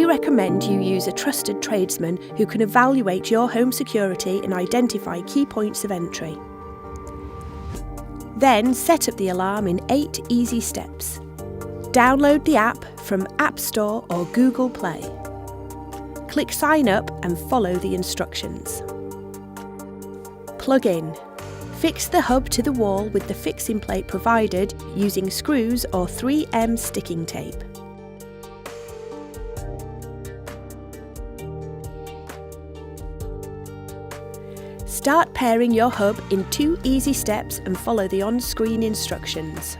We recommend you use a trusted tradesman who can evaluate your home security and identify key points of entry. Then set up the alarm in 8 easy steps. Download the app from App Store or Google Play. Click Sign Up and follow the instructions. Plug in. Fix the hub to the wall with the fixing plate provided using screws or 3M sticking tape. Start pairing your hub in 2 easy steps and follow the on-screen instructions.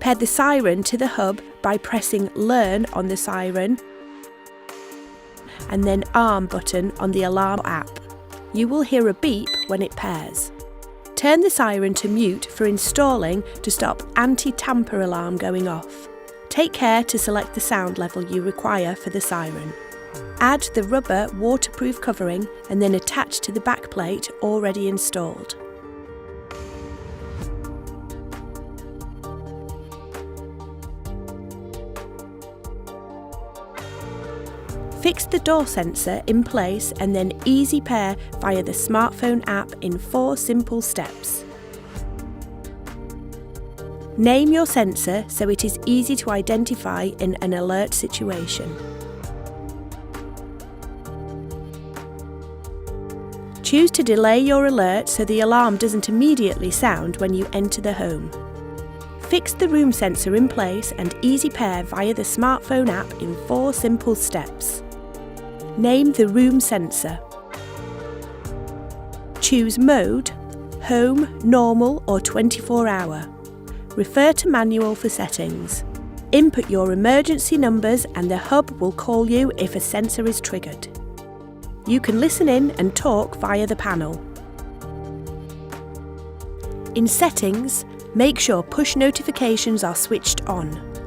Pair the siren to the hub by pressing Learn on the siren and then Arm button on the alarm app. You will hear a beep when it pairs. Turn the siren to mute for installing to stop anti-tamper alarm going off. Take care to select the sound level you require for the siren. Add the rubber waterproof covering and then attach to the backplate already installed. Fix the door sensor in place and then easy pair via the smartphone app in 4 simple steps. Name your sensor so it is easy to identify in an alert situation. Choose to delay your alert so the alarm doesn't immediately sound when you enter the home. Fix the room sensor in place and easy pair via the smartphone app in 4 simple steps. Name the room sensor. Choose mode, home, normal or 24-hour. Refer to manual for settings. Input your emergency numbers and the hub will call you if a sensor is triggered. You can listen in and talk via the panel. In settings, make sure push notifications are switched on.